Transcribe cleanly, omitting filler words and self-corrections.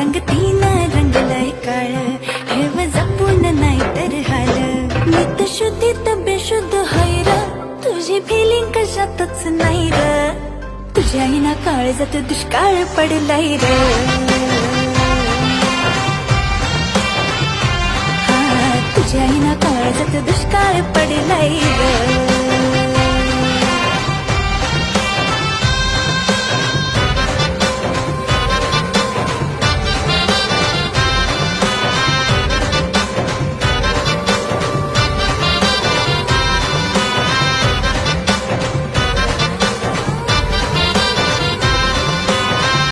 संगतीनं रंगलंय काळ, ठेव जपून नाही तर हाल. नित शुद्धीत बेशुद्ध हैर, तुझी फिलिंग कशातच नाही र. तुझ्या हिना काळजात दुष्काळ पडलाय र. तुझ्या हिना काळजात दुष्काळ पडलाय र.